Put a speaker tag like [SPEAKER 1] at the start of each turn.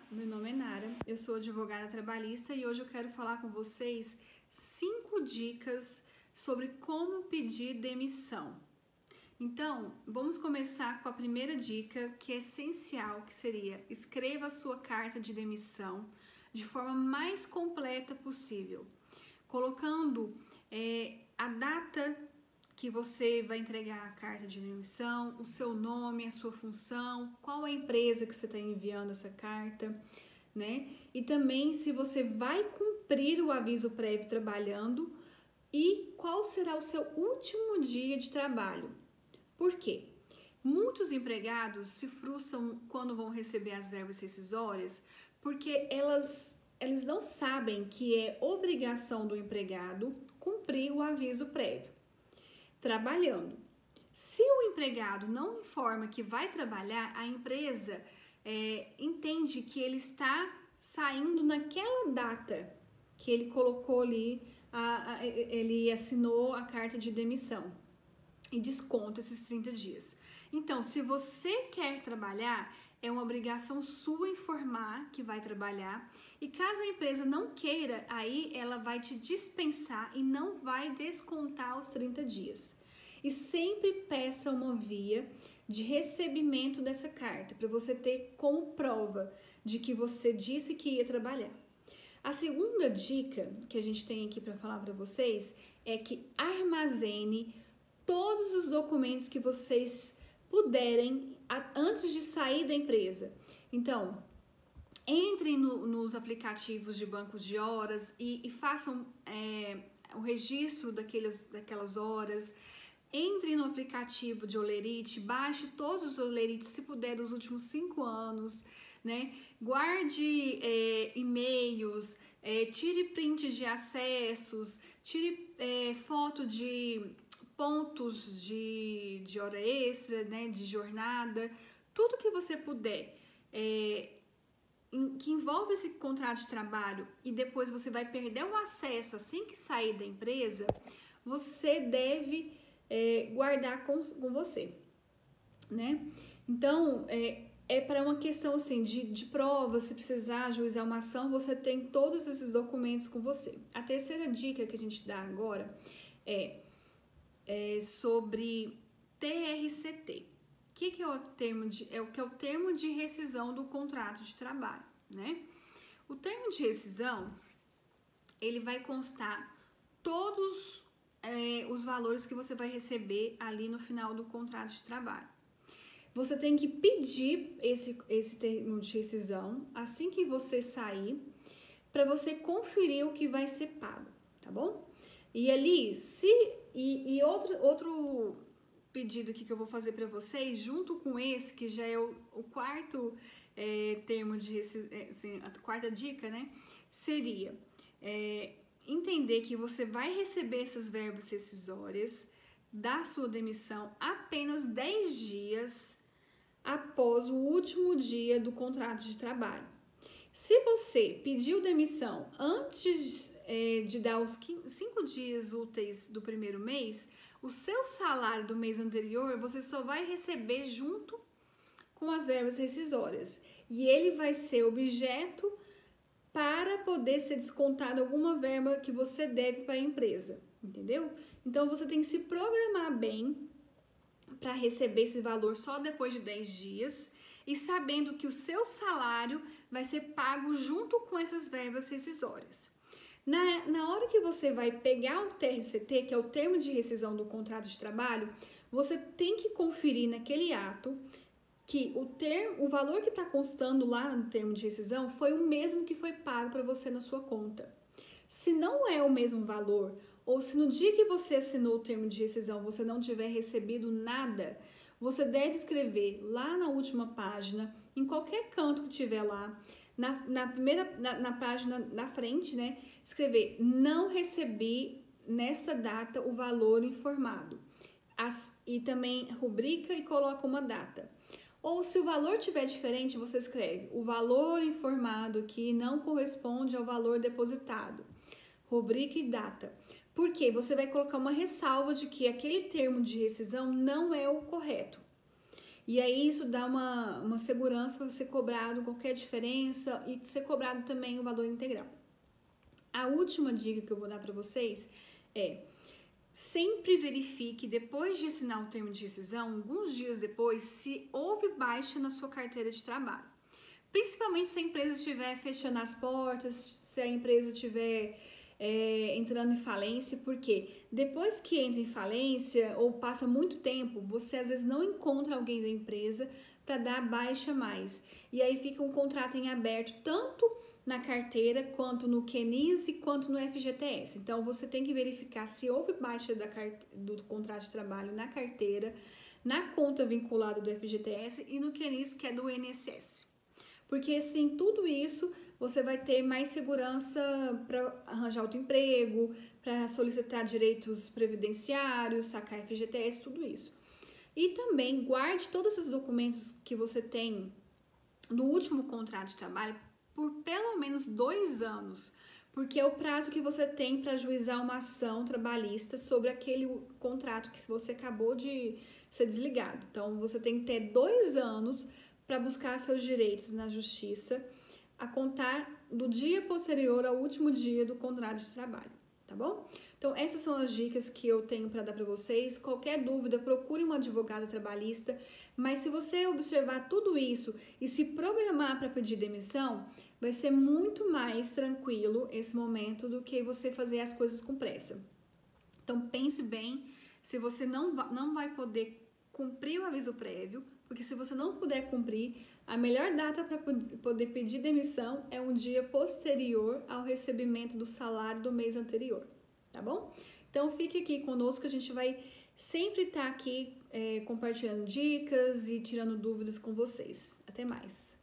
[SPEAKER 1] meu nome é Nara, eu sou advogada trabalhista e hoje eu quero falar com vocês 5 dicas sobre como pedir demissão. Então, vamos começar com a primeira dica, que é essencial, que seria: escreva a sua carta de demissão de forma mais completa possível, colocando a data que você vai entregar a carta de demissão, o seu nome, a sua função, qual a empresa que você está enviando essa carta, né? E também se você vai cumprir o aviso prévio trabalhando e qual será o seu último dia de trabalho. Por quê? Muitos empregados se frustram quando vão receber as verbas rescisórias porque eles não sabem que é obrigação do empregado cumprir o aviso prévio trabalhando. Se o empregado não informa que vai trabalhar, a empresa entende que ele está saindo naquela data que ele colocou ali, ele assinou a carta de demissão e desconta esses 30 dias. Então, se você quer trabalhar, é uma obrigação sua informar que vai trabalhar, e caso a empresa não queira, aí ela vai te dispensar e não vai descontar os 30 dias. E sempre peça uma via de recebimento dessa carta, para você ter como prova de que você disse que ia trabalhar. A segunda dica que a gente tem aqui para falar para vocês é que armazene todos os documentos que vocês puderem antes de sair da empresa. Então, entrem nos aplicativos de banco de horas e façam o registro daquelas horas. Entre no aplicativo de holerite, baixe todos os holerites, se puder, dos últimos 5 anos, né? Guarde e-mails, tire print de acessos, tire foto de pontos de hora extra, né? De jornada, tudo que você puder, que envolve esse contrato de trabalho e depois você vai perder o acesso assim que sair da empresa, você deve guardar com você, né? Então, para uma questão assim de prova, se precisar ajuizar uma ação, você tem todos esses documentos com você. A terceira dica que a gente dá agora é sobre TRCT. O que é o termo que é o termo de rescisão do contrato de trabalho, né? O termo de rescisão, ele vai constar todos os valores que você vai receber ali no final do contrato de trabalho. Você tem que pedir esse termo de rescisão assim que você sair, para você conferir o que vai ser pago, tá bom? E ali, outro pedido aqui que eu vou fazer para vocês, junto com esse, que já é o quarto termo de rescisão, a quarta dica, né? Seria entender que você vai receber essas verbas rescisórias da sua demissão apenas 10 dias após o último dia do contrato de trabalho. Se você pediu demissão antes de dar os 5 dias úteis do primeiro mês, o seu salário do mês anterior você só vai receber junto com as verbas rescisórias. E ele vai ser objeto para poder ser descontado alguma verba que você deve para a empresa, entendeu? Então, você tem que se programar bem para receber esse valor só depois de 10 dias e sabendo que o seu salário vai ser pago junto com essas verbas rescisórias. Na hora que você vai pegar o TRCT, que é o termo de rescisão do contrato de trabalho, você tem que conferir naquele ato que o valor que está constando lá no termo de rescisão foi o mesmo que foi pago para você na sua conta. Se não é o mesmo valor, ou se no dia que você assinou o termo de rescisão você não tiver recebido nada, você deve escrever lá na última página, em qualquer canto que tiver lá, na página na frente, né? Escrever: não recebi nesta data o valor informado. E também rubrica e coloca uma data. Ou se o valor estiver diferente, você escreve: o valor informado que não corresponde ao valor depositado. Rubrica e data. Porque você vai colocar uma ressalva de que aquele termo de rescisão não é o correto. E aí isso dá uma segurança para ser cobrado qualquer diferença e ser cobrado também o valor integral. A última dica que eu vou dar para vocês é: sempre verifique, depois de assinar o termo de rescisão, alguns dias depois, se houve baixa na sua carteira de trabalho. Principalmente se a empresa estiver fechando as portas, se a empresa estiver entrando em falência, porque depois que entra em falência ou passa muito tempo, você às vezes não encontra alguém da empresa para dar baixa mais. E aí fica um contrato em aberto, tanto na carteira, quanto no QNIS quanto no FGTS. Então, você tem que verificar se houve baixa do contrato de trabalho na carteira, na conta vinculada do FGTS e no QNIS, que é do INSS. Porque, assim, tudo isso você vai ter mais segurança para arranjar outro emprego, para solicitar direitos previdenciários, sacar FGTS, tudo isso. E também guarde todos esses documentos que você tem no último contrato de trabalho por pelo menos 2 anos, porque é o prazo que você tem para ajuizar uma ação trabalhista sobre aquele contrato que você acabou de ser desligado. Então, você tem que ter 2 anos para buscar seus direitos na justiça, a contar do dia posterior ao último dia do contrato de trabalho, tá bom? Então, essas são as dicas que eu tenho para dar para vocês. Qualquer dúvida, procure um advogado trabalhista, mas se você observar tudo isso e se programar para pedir demissão, vai ser muito mais tranquilo esse momento do que você fazer as coisas com pressa. Então, pense bem se você não vai poder cumprir o aviso prévio, porque se você não puder cumprir, a melhor data para poder pedir demissão é um dia posterior ao recebimento do salário do mês anterior, tá bom? Então, fique aqui conosco, a gente vai sempre estar aqui compartilhando dicas e tirando dúvidas com vocês. Até mais!